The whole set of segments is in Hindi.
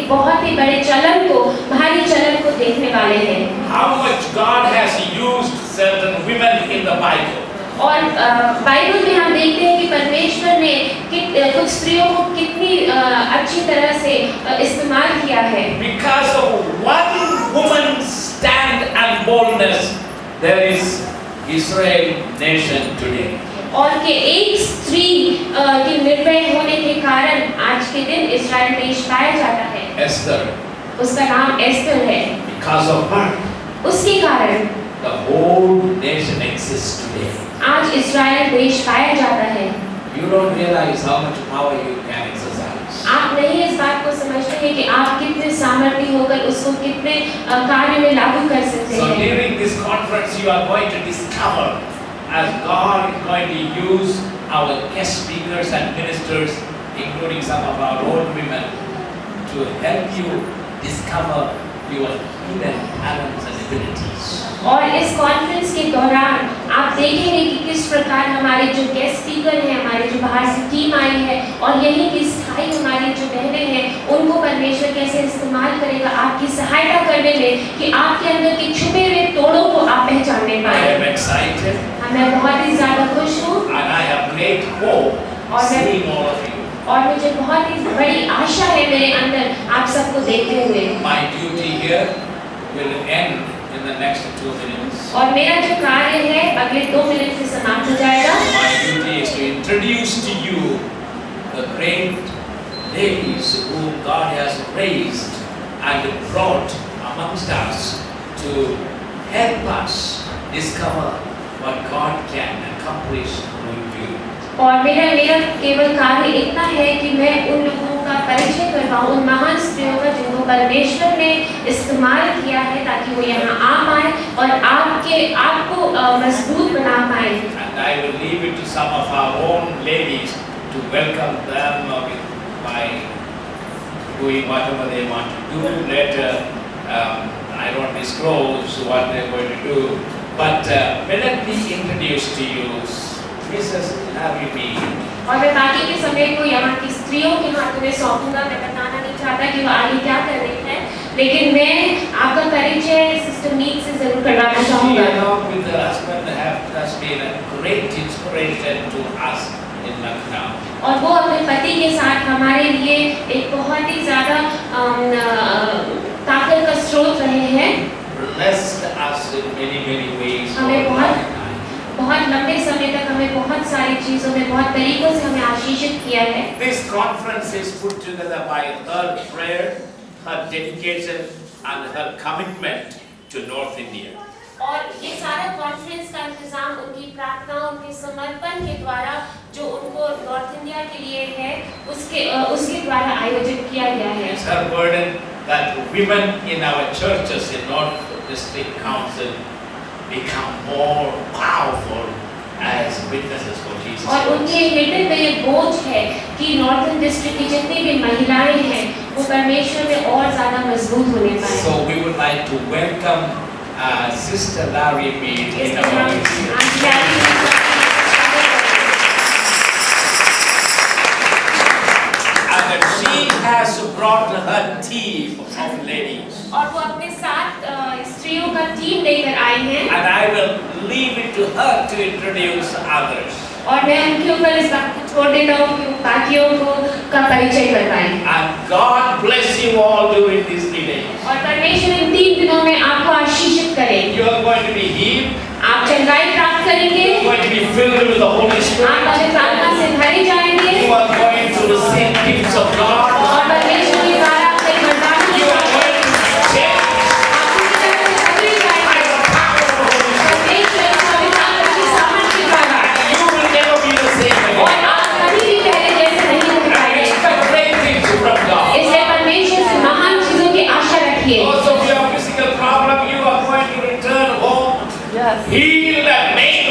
बहुत ही बड़े चलन को, भारी चलन को देखने वाले हैं। How much God has used certain women in the Bible. और बाइबल में हम देखते हैं कि परमेश्वर ने कुछ स्त्रियों को कितनी अच्छी तरह से इस्तेमाल किया है। Because of one woman's stand and boldness, there is Israel nation today. और के एक स्त्री के निर्भय होने के कारण आज के दिन इस्राएल देश पाया जाता है। Esther. उसका नाम एस्तर है। Because of her, उसके कारण the whole nation exists today. आज इस्राएल देश पाया जाता है। You don't realize how much power you can exercise. आप नहीं इस बात को समझते हैं कि आप कितने सामर्थ्य होकर उसको कितने कार्य में लागू कर सकते So हैं। during this conference, you are going to discover, as God is going to use our guest speakers and ministers, including some of our own women, to help you discover your hidden talents and abilities. और इस कॉन्फ्रेंस के दौरान आप देखेंगे कि किस प्रकार हमारे जो गेस्ट स्पीकर हैं, हमारे जो बाहर से टीम आई है और यहीं की स्थायी हमारी जो बहनें हैं, उनको परमेश्वर कैसे इस्तेमाल करेगा आपकी सहायता करने में कि आपके अंदर के छुपे हुए तोड़ों को आप पहचानने I पाए। am excited मैं बहुत ही ज्यादा खुश हूँ and I have great hope seeing all of you. और मुझे बहुत ही बड़ी आशा है मेरे अंदर आप सबको देखते हुए। My duty here will end in the next 2 minutes. और मेरा जो कार्य है अगले 2 मिनट से समाप्त हो जाएगा। My duty is to introduce to you the great ladies whom God has raised and brought amongst us to help us discover what God can accomplish through you. और मेरा केवल कार्य इतना है कि मैं उन लोगों का परिचय करवाऊं, उन महान स्त्रियों का जिनको परमेश्वर ने इस्तेमाल किया है ताकि वो यहाँ आ पाए और आपको मजबूत बना पाए। And I will leave it to some of our own ladies to welcome them by doing whatever they want to do. Later, I don't disclose what they're going to do, but let me introduce to you Mrs. Larry B. और मैं बाकी के समय को यहाँ की स्त्रियों के हाथों में सौंपूंगा। मैं बताना नहीं चाहता कि वो आगे क्या कर रही हैं, लेकिन मैं आपका परिचय सिस्टर मीत से जरूर करवाना She, चाहूँगा। along with her husband, has been a great inspiration to us in Lucknow. और वो अपने पति के साथ हमारे लिए एक बहुत ही ज़्यादा ताकत का स्रोत रहे हैं। Blessed us in many ways. हमें बहुत लंबे समय तक हमें बहुत सारी चीजों में बहुत तरीकों से हमें आशीषित किया है। This conference is put together by her prayer, her dedication, and her commitment to North India. और ये सारा कॉन्फ्रेंस का इंतजाम उनकी प्रार्थना, उनके समर्पण के द्वारा जो उनको नॉर्थ इंडिया के लिए है, उसके द्वारा आयोजित किया गया है। It's her burden that women in our churches in North District Council become more powerful as witnesses for Jesus. और उनके हृदय में ये बोझ है कि नॉर्थन डिस्ट्रिक्ट की जितनी भी महिलाएं हैं वो परमेश्वर में और ज़्यादा मजबूत होने पाए। So we would like to welcome Sister Larry Mead in our midst. And she has brought her team of ladies. और वो अपने साथ स्त्रियों का टीम लेकर आए हैं। And I will leave it to her to introduce others. और मैं उनके ऊपर इस बात को छोड़ देता हूँ कि वो बाकियों का परिचय करवाएं। And God bless you all during these 3 days. और परमेश्वर इन 3 दिनों में आपको आशीषित करे। You are going to be healed. आप चंगाई प्राप्त करेंगे। You are going to be filled with the Holy Spirit. आप पवित्र आत्मा से भरे जाएंगे। You are going to receive gifts of God. और परमेश्वर के द्वारा आपके वरदान You are going to change. परमेश्वर पवित्र आत्मा की सामर्थ के द्वारा You will never be the same again. और आप कभी भी पहले जैसे नहीं हो And पाएंगे। expect great things from God. इसलिए परमेश्वर से महान चीजों की आशा रखिए। Also, if you have a physical problem, you are going to return home healed and made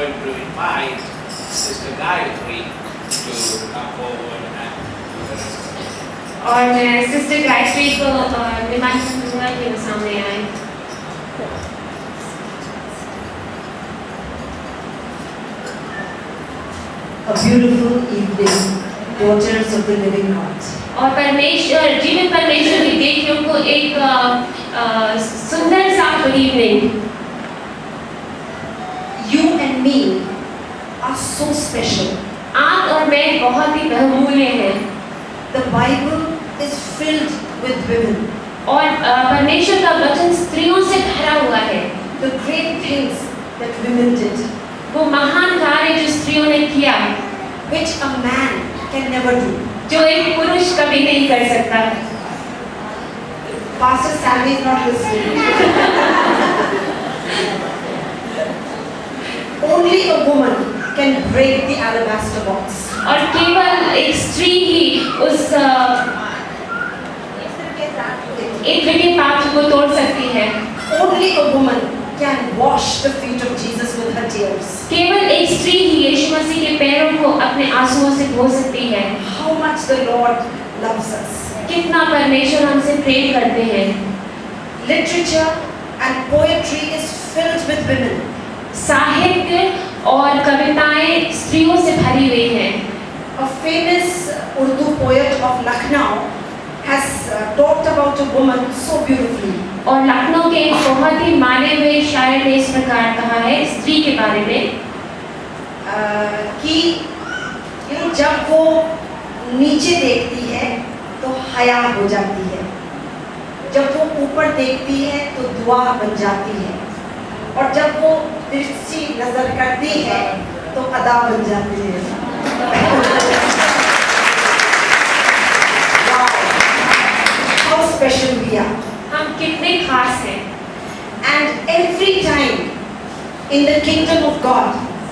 going to invite Sister Gayatri to come forward and do the rest of it. और मैं सिस्टर गायत्री को निमंत्रण दूंगा कि वो सामने आए। A beautiful evening, daughters of the living God. और परमेश्वर जीवित परमेश्वर की बेटियों को एक सुंदर सा good evening. You and me are so special. आप और मैं बहुत ही बहुमूल्य हैं। The Bible is filled with women. और परमेश्वर का वचन स्त्रियों से भरा हुआ है। The great things that women did, वो महान कार्य जो स्त्रियों ने किया, which a man can never do. जो एक पुरुष कभी नहीं कर सकता। Pastor Sammy is not listening. Only a woman can break the alabaster box. और केवल एक स्त्री ही उस एक विधि पात्र को तोड़ सकती है। Only a woman can wash the feet of Jesus with her tears. केवल एक स्त्री ही यीशु मसीह के पैरों को अपने आंसुओं से धो सकती है। How much the Lord loves us. कितना परमेश्वर हमसे प्रेम करते हैं। Literature and poetry is filled with women. साहित्य और कविताएं स्त्रियों से भरी हुई हैं। A famous Urdu poet of Lucknow has talked about a woman so beautifully. और लखनऊ के एक बहुत ही माने हुए शायर ने इस प्रकार कहा है स्त्री के बारे में कि जब वो नीचे देखती है तो हया हो जाती है, जब वो ऊपर देखती है तो दुआ बन जाती है, और जब वो तिरछी नजर करती है तो अदा बन जाती है। How special we are. हम कितने खास हैं। And every time in the kingdom of God,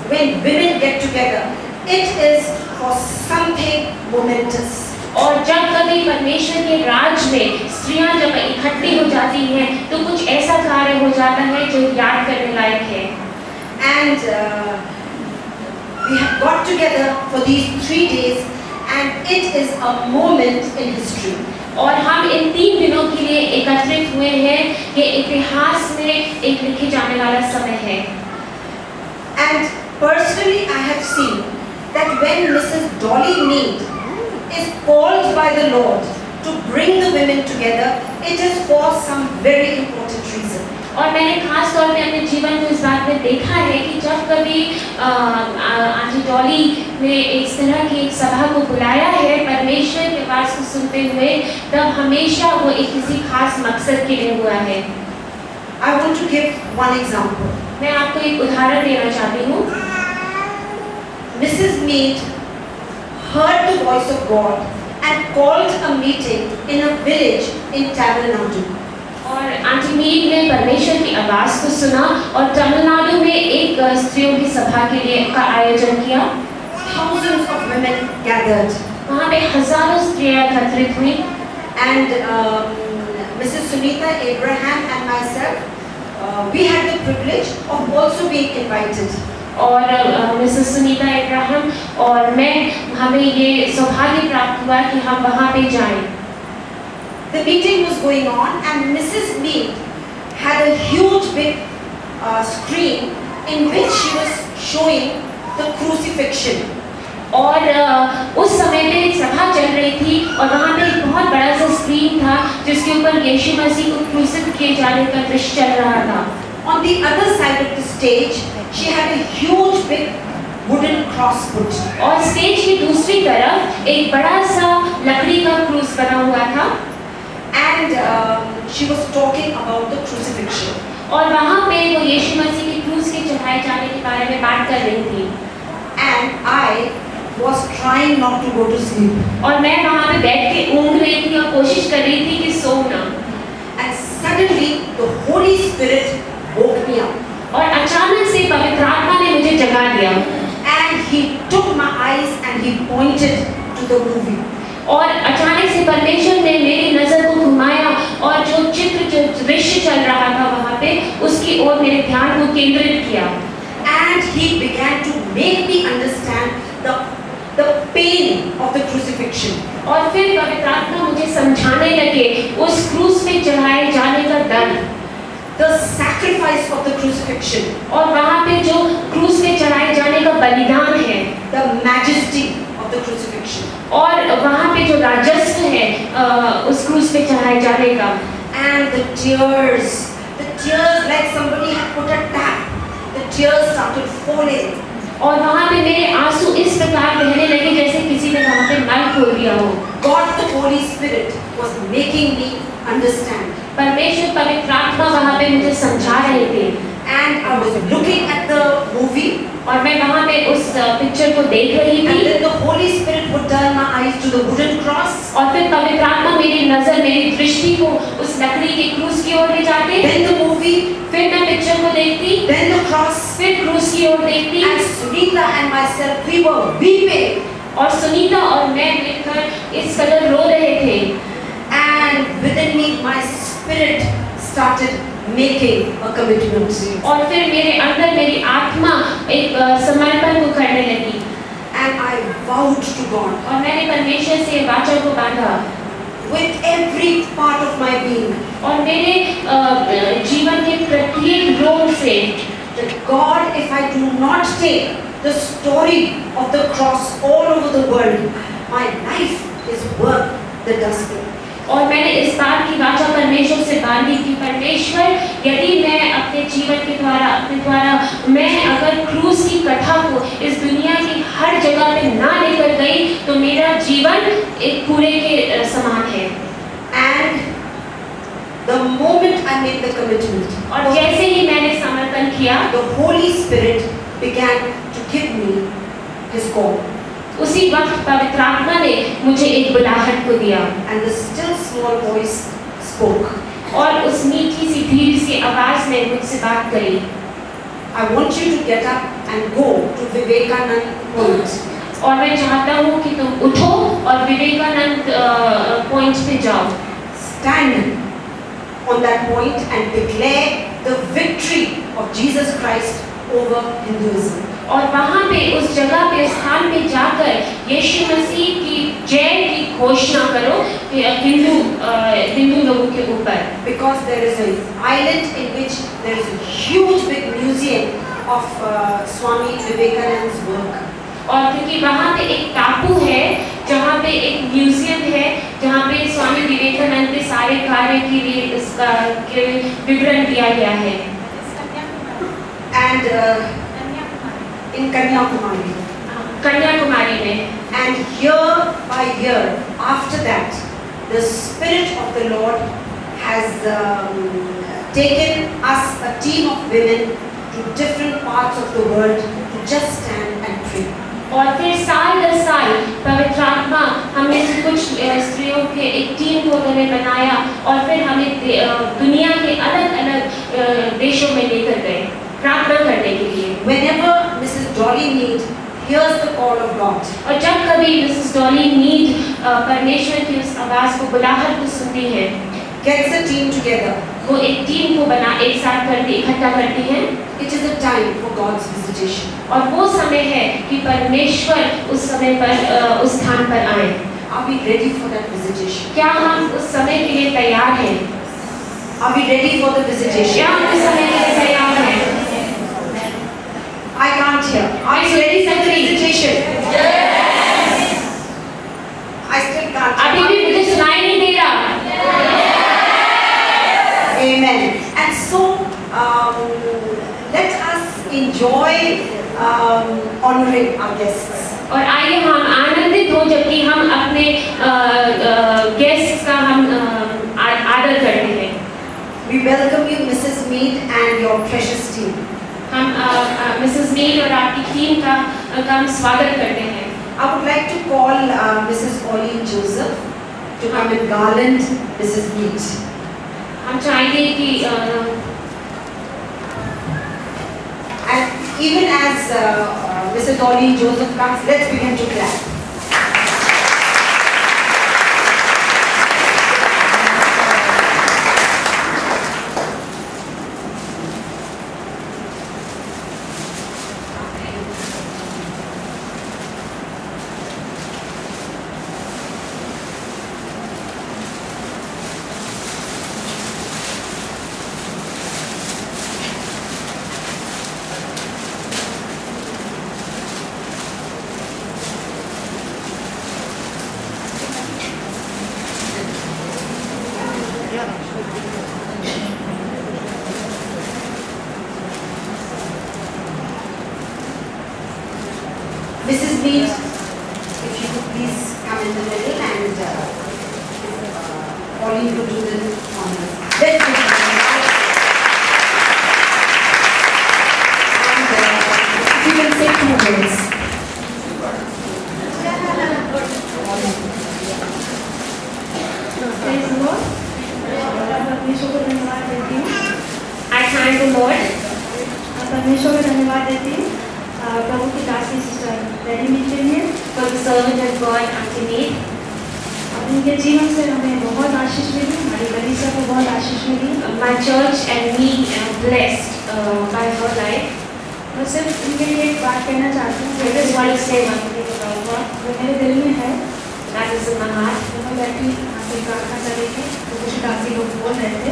when women get together, it is for something momentous. और जब कभी परमेश्वर के राज में स्त्रियां जब इकट्ठी हो जाती हैं तो कुछ ऐसा कार्य हो जाता है जो याद करने लायक है। And we have got together for these 3 days, and it is a moment in history. और हम इन 3 दिनों के लिए एकत्रित हुए हैं। ये इतिहास में एक लिखे जाने वाला समय है। And personally, I have seen that when Mrs. Dolly Mead is called by the Lord to bring the women together, it is for some very important reason. और मैंने खास तौर पे अपने जीवन में इस बात में देखा है कि जब कभी आंटी डॉली ने इस तरह की एक सभा को बुलाया है परमेश्वर के आवाज को सुनते हुए, तब हमेशा वो एक किसी खास मकसद के लिए हुआ है। I want to give one example. मैं आपको एक उदाहरण देना चाहती हूँ। Mrs. Mead heard the voice of God and called a meeting in a village in Tamil Nadu. और आंटी मीड ने परमेश्वर की आवाज को सुना और तमिलनाडु में एक स्त्रियों की सभा के लिए का आयोजन किया। Thousands of women gathered. वहाँ पे हजारों स्त्रियां एकत्रित हुई। And Mrs. Sunita Abraham and myself, we had the privilege of also being invited. और मिसेस सुनीता इब्राहिम और मैं हमें ये सौभाग्य प्राप्त हुआ कि हम वहाँ पे जाएं। The meeting was going on, and Mrs. Mead had a huge big screen in which she was showing the crucifixion. और उस समय पे एक सभा चल रही थी और वहाँ पे एक बहुत बड़ा सा स्क्रीन था जिसके ऊपर यीशु मसीह को क्रूसिफाई किए जाने का दृश्य चल रहा था। On the other side of the stage, she had a huge big wooden cross put. और स्टेज की दूसरी तरफ एक बड़ा सा लकड़ी का क्रूस बना हुआ था। And she was talking about the crucifixion. और वहाँ पे वो यीशु मसीह के क्रूस के चढ़ाए जाने के बारे में बात कर रही थी। And I was trying not to go to sleep. और मैं वहाँ पे बैठ के ऊँघ रही थी और कोशिश कर रही थी कि सो ना। And suddenly the Holy Spirit woke me up. और अचानक से पवित्र आत्मा ने मुझे जगा दिया। And he took my eyes and he pointed to the movie. और अचानक से परमेश्वर ने मेरी नजर को घुमाया और जो चित्र जो दृश्य चल रहा था वहाँ पे उसकी ओर मेरे ध्यान को केंद्रित किया। and he began to make me understand the pain of the crucifixion. और फिर पवित्र आत्मा मुझे समझाने लगे उस क्रूस पे चढ़ाए जाने का दर्द, the sacrifice of the crucifixion, और वहाँ पे जो क्रूस पे चढ़ाए जाने का बलिदान है, the majesty of the crucifixion, और वहाँ पे जो राजस्व है उस क्रूस पे चढ़ाए जाने का, and the tears like somebody had put a tap. The tears started falling. और वहाँ पे मेरे आंसू इस प्रकार बहने लगे जैसे किसी ने वहाँ पे नल खोल दिया हो। God the Holy Spirit was making me understand. परमेश्वर पवित्र आत्मा वहाँ पे मुझे समझा रहे थे। And I was looking at the movie. और मैं वहाँ पे उस पिक्चर को देख रही थी। And then the Holy Spirit would turn my eyes to the wooden cross. और फिर पवित्र आत्मा मेरी नजर, मेरी दृष्टि को उस लकड़ी के क्रूस की ओर ले जाते। Then the movie. फिर मैं पिक्चर को देखती। Then the cross. फिर क्रूस की ओर देखती। And Sunita and myself, we were weeping. और सुनीता और मैं मिलकर इस कदर रो रहे थे। And within me, my spirit started making a commitment. और फिर मेरे अंदर मेरी आत्मा एक समर्पण को करने लगी। And I vowed to God. और मैंने परमेश्वर से वाचा को बांधा। With every part of my being. और मेरे जीवन के प्रत्येक रोग से, that God, if I do not take the story of the cross all over the world, my life is worth the dustbin. और मैंने इस बात की वाचा परमेश्वर से बांधी कि परमेश्वर, यदि मैं अपने जीवन के द्वारा मैं अगर क्रूस की कथा को इस दुनिया की हर जगह पे ना लेकर गई तो मेरा जीवन एक कूड़े के समान है। And the moment I made the commitment, और जैसे ही मैंने समर्पण किया, the Holy Spirit began to give me His call. उसी वक्त पवित्र आत्मा ने मुझे एक बुलाहट को दिया। And the still small voice spoke. और उस मीठी सी धीरे सी आवाज ने मुझसे बात करी। I want you to get up and go to Vivekanand Point. और मैं चाहता हूँ कि तुम उठो और विवेकानंद पॉइंट पे जाओ। Stand on that point and declare the victory of Jesus Christ over Hinduism. और वहाँ पे उस जगह पे स्थान पे जाकर यीशु मसीह की जय की घोषणा करो हिंदू लोगों के ऊपर। Because there is an island in which there is a huge big museum of Swami Vivekananda's work. और क्योंकि वहाँ पे एक टापू है जहाँ पे एक म्यूजियम है जहाँ पे स्वामी विवेकानंद के सारे कार्य के लिए इसका विवरण दिया गया है। And in Kanyakumari. कन्याकुमारी में। And year by year after that, the Spirit of the Lord has taken us, a team of women, to different parts of the world to just stand and pray. और फिर साल दर साल पवित्र आत्मा हमने से कुछ स्त्रियों के एक टीम को उन्होंने बनाया और फिर हमें दुनिया के अलग-अलग देशों में लेकर गए प्रार्थना करने के लिए। Whenever Mrs. Dolly Need hears the call of God, और जब कभी मिसेस डॉली नीड परमेश्वर की उस आवाज को बुलाहट को सुनती है, gets a team together, वो एक टीम को एक साथ करती इकट्ठा करती हैं। it is a time for God's visitation. और वो समय है कि परमेश्वर उस समय पर उस स्थान पर आए। Are we ready for that visitation? क्या हम उस समय के लिए तैयार हैं? Are we ready for the visitation? क्या हम उस समय के लिए तैयार हैं? I can't hear. Are you ready for the visitation? Yes. I still can't. अभी भी मुझे सुनाई नहीं दे रहा। Amen. And so let us enjoy honoring our guests. और आइए हम आनंदित हो जबकि हम अपने गेस्ट का हम आदर करते हैं। We welcome you, Mrs. Mead, and your precious team. हम मिसेस मीड और आपकी टीम का हम स्वागत करते हैं। I would like to call Mrs. Ollie Joseph to come and garland Mrs. Mead. हम चाहेंगे कि and even as Mrs. Ollie Joseph comes, let's begin to clap. Mrs. Mead, if you could please come in the middle and Pauline could do the honors. Let's do it. And if you can say 2 words. Praise the Lord. परमेश्वर को धन्यवाद देती हूँ। I thank the Lord परमेश्वर को धन्यवाद देती हूँ। प्रभु की दासी सिस्टर रेडी मीट के लिए for the servant of God, Auntie Mead. और उनके जीवन से हमें बहुत आशीष मिली, हमारी कलीसिया को बहुत आशीष मिली। My church and me are blessed by her life. मैं सिर्फ उनके लिए एक बात कहना चाहती हूँ, I just want to say one thing about her. जो मेरे दिल में है। That is in my heart. मैं बैठी आके प्रार्थना कर रही थी, तो कुछ दासी लोग बोल रहे थे।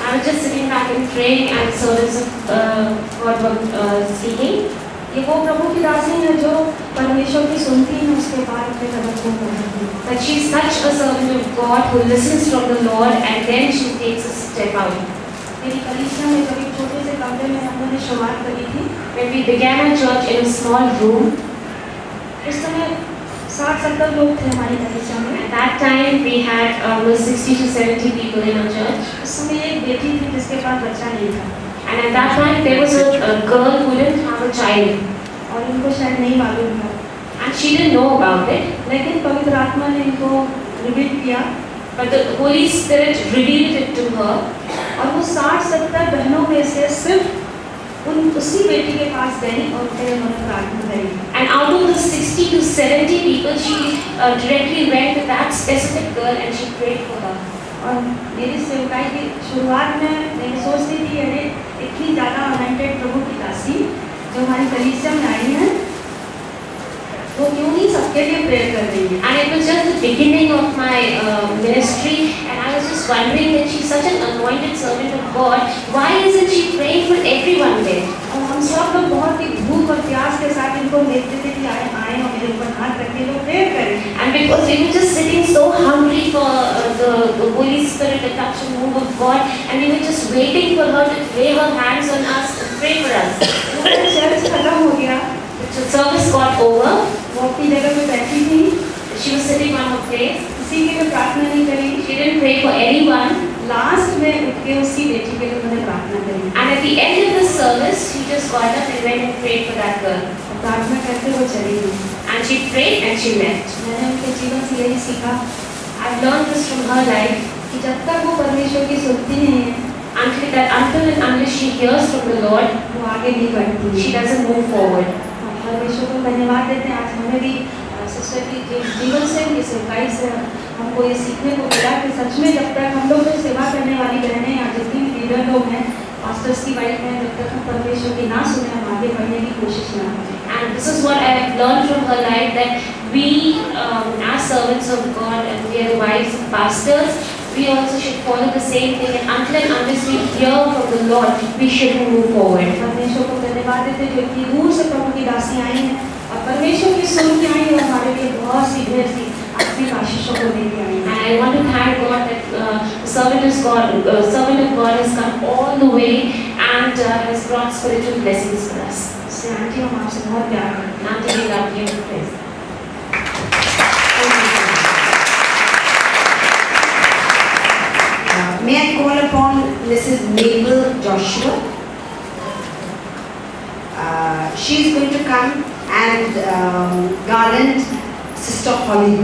I was just sitting back and praying, and servants of God were speaking. ये वो प्रभु की दासी है जो परमेश्वर की सुनती है, उसके बाद अपने कदम को बढ़ाती है। But she's such a servant of God who listens from the Lord, and then she takes a step out. मेरी कलीसिया में कभी छोटे से कमरे में हम लोगों ने शुरुआत करी थी। When we began our church in a small room, उस समय 60-70 लोग थे हमारी कलीसिया में। at that time we had almost 60 to 70 people in our church. उस समय एक बेटी थी जिसके पास बच्चा नहीं था And at that time there was a girl who didn't have a child, और उनको शायद नहीं मालूम था, and she didn't know about it. लेकिन पवित्र आत्मा ने इनको रिवील किया But the Holy Spirit revealed it to her, और वो 60-70 बहनों में से सिर्फ उसी बेटी के पास गई और उनके लिए उन्होंने प्रार्थना करी। and out of the 60 to 70 people, she directly went to that specific girl and she prayed for her. और मेरी सेवकाई की शुरुआत में मैं सोचती थी, अरे इतनी ज़्यादा अनॉइंटेड प्रभु की दासी जो हमारी कलीसिया में आई है, वो क्यों नहीं सबके लिए प्रेयर कर रही है। And it was just the beginning of my ministry, and I was just wondering that she's such an anointed servant of God. Why isn't she praying for everyone there? और हम सब लोग बहुत ही भूख और प्यास के साथ इनको देखते थे कि आए आए और मेरे ऊपर हाथ रख के लोग प्रेयर करें। And because we were just sitting so hungry for the Holy Spirit, the touch and move of God, and we were just waiting for her to lay her hands on us and pray for us. Church खत्म हो गया, The service got over. वो अपनी जगह पे बैठी थी, She was sitting on her place. किसी के लिए प्रार्थना नहीं करी। She didn't pray for anyone. Last में उठ के उसी बेटी के लिए उन्होंने प्रार्थना करी And at the end of the service, she just got up and went and prayed for that girl. और प्रार्थना करके वो चली गई। And she prayed and she left. मैंने उनके जीवन से यही सीखा I've learned this from her life. कि जब तक वो परमेश्वर की सुनती नहीं है, Until and unless she hears from the Lord, वो आगे नहीं बढ़ती। she doesn't move forward. हम परमेश्वर को धन्यवाद देते हैं। आज हमें भी सिस्टर की जीवन से, उनकी सेवकाई से हमको ये सीखने को मिला कि सच में जब तक हम लोग जो सेवा करने वाली बहनें या जितनी भी लीडर लोग हैं, पास्टर्स की वाइफ हैं, जब तक हम परमेश्वर की ना सुने, हम आगे बढ़ने की कोशिश ना करें। And this is what I have learned from her life, that we, as servants of God, and we are the wives of pastors, we also should follow the same thing. And unless we hear from the Lord, we shouldn't move forward. परमेश्वर को धन्यवाद देते जो इतनी दूर से प्रभु की दासी आई हैं और परमेश्वर की सुन के आई और हमारे लिए बहुत सी ढेर सी आत्मिक आशीषों को लेके आई And हैं। I want to thank God that the servant of God has come all the way and has brought spiritual blessings for us. इससे आंटी हम आपसे बहुत प्यार करते हैं। Auntie, we love you. Praise God. May I call upon Mrs. Mabel Joshua? She is going to come and garland Sister Holly.